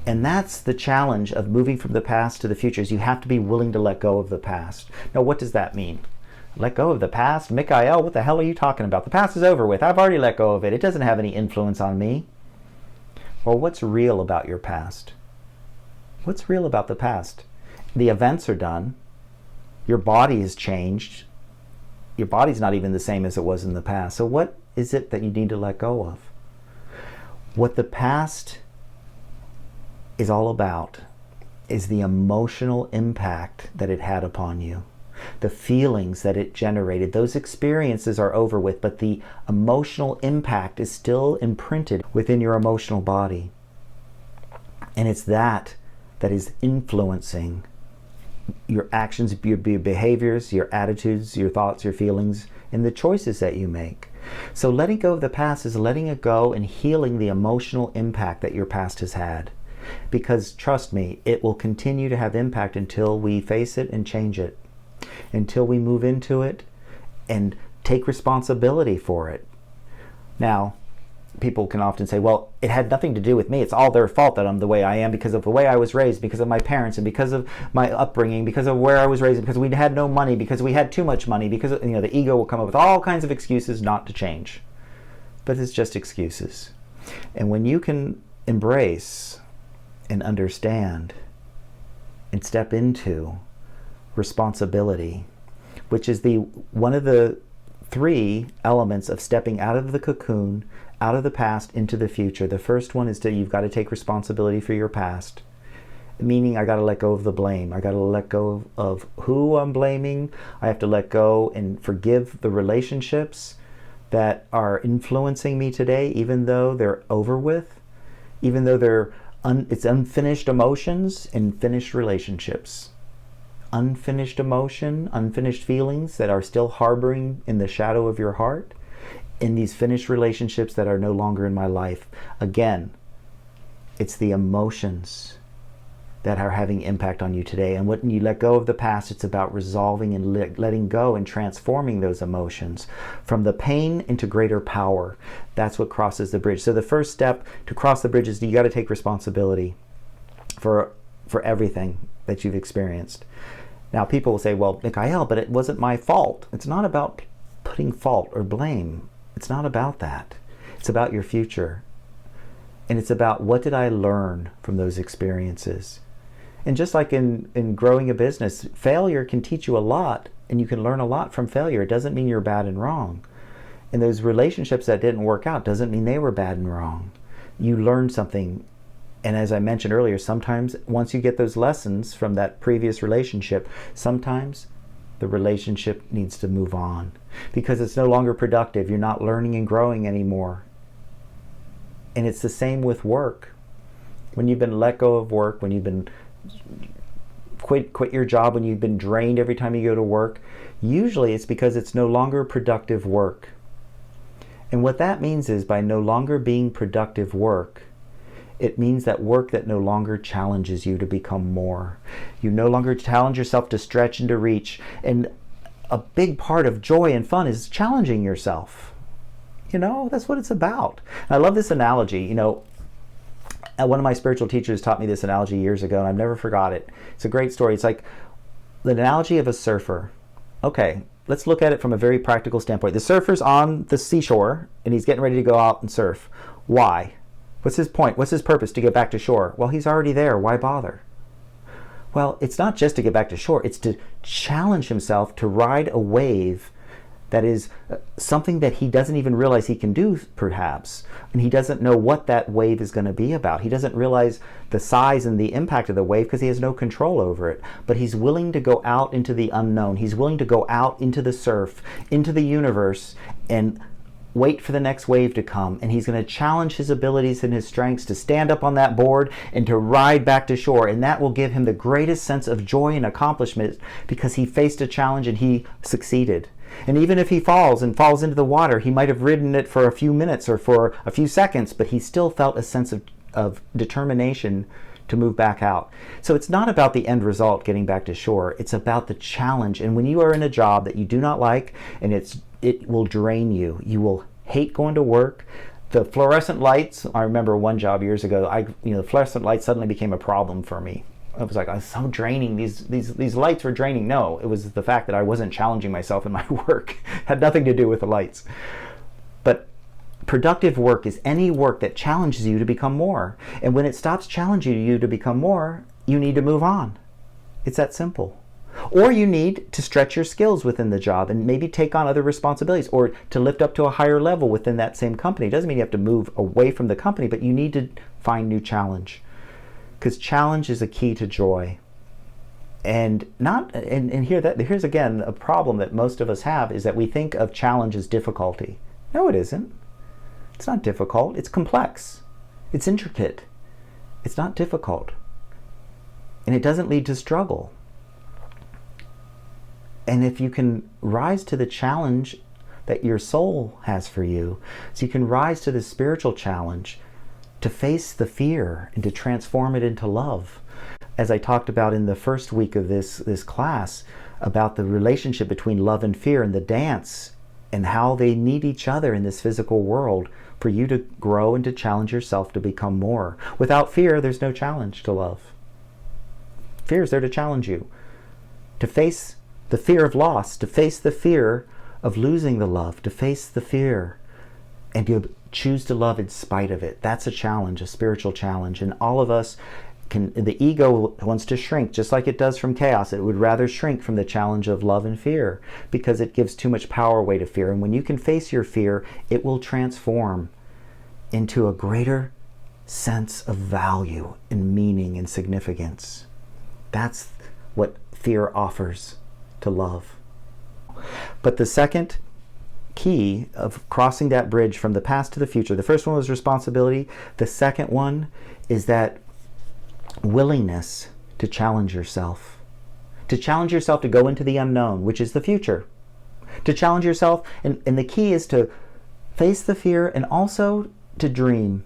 And that's the challenge of moving from the past to the future, is you have to be willing to let go of the past. Now, what does that mean? Let go of the past? Michaiel, what the hell are you talking about? The past is over with. I've already let go of it. It doesn't have any influence on me. Well, what's real about your past? What's real about the past? The events are done. Your body has changed. Your body's not even the same as it was in the past. So what is it that you need to let go of? What the past is all about is the emotional impact that it had upon you. The feelings that it generated. Those experiences are over with, but the emotional impact is still imprinted within your emotional body. And it's that is influencing your actions, your behaviors, your attitudes, your thoughts, your feelings, and the choices that you make. So letting go of the past is letting it go and healing the emotional impact that your past has had. Because trust me, it will continue to have impact until we face it and change it. Until we move into it and take responsibility for it. Now, people can often say, well, it had nothing to do with me. It's all their fault that I'm the way I am because of the way I was raised, because of my parents, and because of my upbringing, because of where I was raised, because we had no money, because we had too much money, because the ego will come up with all kinds of excuses not to change. But it's just excuses. And when you can embrace and understand and step into responsibility, which is one of the 3 elements of stepping out of the cocoon, out of the past into the future. The first one is that you've got to take responsibility for your past, meaning I got to let go of the blame. I got to let go of who I'm blaming. I have to let go and forgive the relationships that are influencing me today, even though they're over with, even though it's unfinished emotions and finished relationships. Unfinished emotion, unfinished feelings that are still harboring in the shadow of your heart, in these finished relationships that are no longer in my life. Again, it's the emotions that are having impact on you today. And when you let go of the past, it's about resolving and letting go and transforming those emotions from the pain into greater power. That's what crosses the bridge. So the first step to cross the bridge is you got to take responsibility for everything that you've experienced. Now, people will say, well, Michaiel, but it wasn't my fault. It's not about putting fault or blame. It's not about that. It's about your future. And it's about, what did I learn from those experiences? And just like in growing a business, failure can teach you a lot, and you can learn a lot from failure. It doesn't mean you're bad and wrong. And those relationships that didn't work out doesn't mean they were bad and wrong. You learned something. And as I mentioned earlier, sometimes once you get those lessons from that previous relationship, sometimes the relationship needs to move on because it's no longer productive. You're not learning and growing anymore. And it's the same with work. When you've been let go of work, when you've been quit your job, when you've been drained every time you go to work, usually it's because it's no longer productive work. And what that means is, by no longer being productive work, it means that work that no longer challenges you to become more. You no longer challenge yourself to stretch and to reach. And a big part of joy and fun is challenging yourself. That's what it's about. And I love this analogy. One of my spiritual teachers taught me this analogy years ago, and I've never forgot it. It's a great story. It's like the analogy of a surfer. Okay, let's look at it from a very practical standpoint. The surfer's on the seashore, and he's getting ready to go out and surf. Why? What's his point? What's his purpose? To get back to shore? Well, he's already there. Why bother? Well, it's not just to get back to shore. It's to challenge himself to ride a wave that is something that he doesn't even realize he can do, perhaps. And he doesn't know what that wave is going to be about. He doesn't realize the size and the impact of the wave because he has no control over it. But he's willing to go out into the unknown. He's willing to go out into the surf, into the universe, and wait for the next wave to come, and he's going to challenge his abilities and his strengths to stand up on that board and to ride back to shore. And that will give him the greatest sense of joy and accomplishment because he faced a challenge and he succeeded. And even if he falls into the water, he might have ridden it for a few minutes or for a few seconds, but he still felt a sense of determination to move back out. So it's not about the end result, getting back to shore. It's about the challenge. And when you are in a job that you do not like and it will drain you, you will hate going to work, The fluorescent lights, I remember one job years ago, the fluorescent lights suddenly became a problem for me. I was like, I was so draining. These lights were draining. No, it was the fact that I wasn't challenging myself in my work. It had nothing to do with the lights. But productive work is any work that challenges you to become more. And when it stops challenging you to become more, you need to move on. It's that simple. Or you need to stretch your skills within the job and maybe take on other responsibilities, or to lift up to a higher level within that same company. It doesn't mean you have to move away from the company, but you need to find new challenge. Because challenge is a key to joy. And here's again a problem that most of us have, is that we think of challenge as difficulty. No, it isn't. It's not difficult. It's complex. It's intricate. It's not difficult. And it doesn't lead to struggle. And if you can rise to the challenge that your soul has for you, so you can rise to the spiritual challenge to face the fear and to transform it into love. As I talked about in the first week of this class, about the relationship between love and fear and the dance, and how they need each other in this physical world for you to grow and to challenge yourself to become more. Without fear, there's no challenge to love. Fear is there to challenge you, to face the fear of loss, to face the fear of losing the love, to face the fear and to choose to love in spite of it. That's a challenge, a spiritual challenge. And all of us the ego wants to shrink, just like it does from chaos. It would rather shrink from the challenge of love and fear because it gives too much power away to fear. And when you can face your fear, it will transform into a greater sense of value and meaning and significance. That's what fear offers to love. But the second key of crossing that bridge from the past to the future, the first one was responsibility. The second one is that willingness to challenge yourself. To challenge yourself to go into the unknown, which is the future. To challenge yourself, and the key is to face the fear and also to dream.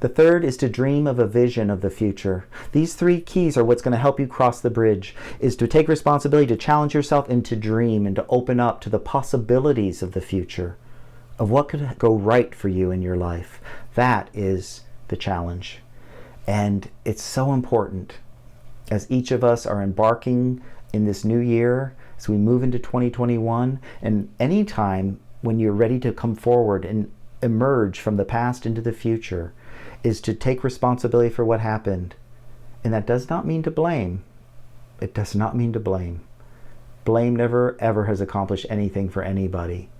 The third is to dream of a vision of the future. These three keys are what's going to help you cross the bridge, is to take responsibility, to challenge yourself, and to dream, and to open up to the possibilities of the future, of what could go right for you in your life. That is the challenge. And it's so important as each of us are embarking in this new year, as we move into 2021, and any time when you're ready to come forward and emerge from the past into the future, is to take responsibility for what happened. And that does not mean to blame. It does not mean to blame. Blame never, ever has accomplished anything for anybody.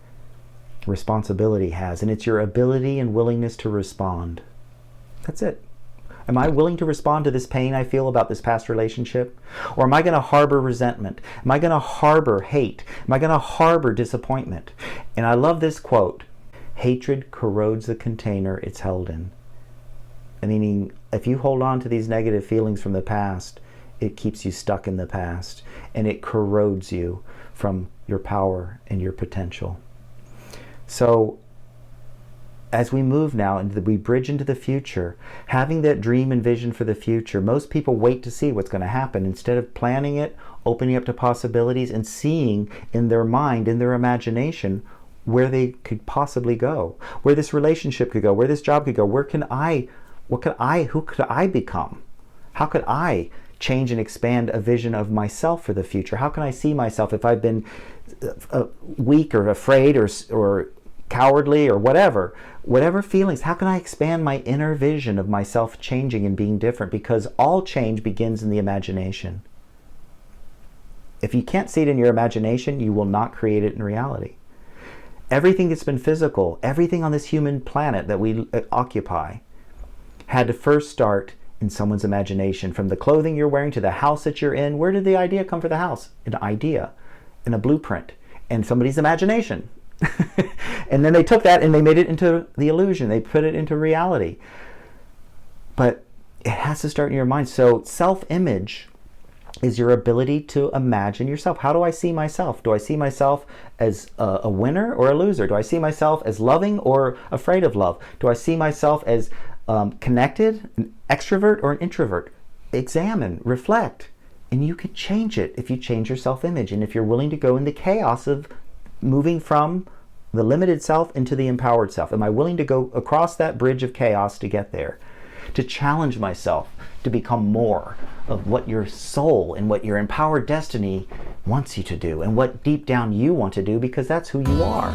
Responsibility has, and it's your ability and willingness to respond. That's it. Am I willing to respond to this pain I feel about this past relationship? Or am I going to harbor resentment? Am I going to harbor hate? Am I going to harbor disappointment? And I love this quote: hatred corrodes the container it's held in. Meaning, if you hold on to these negative feelings from the past, it keeps you stuck in the past, and it corrodes you from your power and your potential. So, as we move now and we bridge into the future, having that dream and vision for the future, most people wait to see what's going to happen instead of planning it, opening up to possibilities, and seeing in their mind, in their imagination, where they could possibly go, where this relationship could go, where this job could go, who could I become? How could I change and expand a vision of myself for the future? How can I see myself if I've been weak or afraid or cowardly or whatever feelings? How can I expand my inner vision of myself changing and being different? Because all change begins in the imagination. If you can't see it in your imagination, you will not create it in reality. Everything that's been physical, everything on this human planet that we occupy, had to first start in someone's imagination. From the clothing you're wearing to the house that you're in, where did the idea come for the house? An idea, and a blueprint, and somebody's imagination. And then they took that and they made it into the illusion. They put it into reality. But it has to start in your mind. So self-image is your ability to imagine yourself. How do I see myself? Do I see myself as a winner or a loser? Do I see myself as loving or afraid of love? Do I see myself as connected, an extrovert or an introvert? Examine, reflect, and you can change it if you change your self-image and if you're willing to go in the chaos of moving from the limited self into the empowered self? Am I willing to go across that bridge of chaos to get there? To challenge myself to become more of what your soul and what your empowered destiny wants you to do, and what deep down you want to do, because that's who you are.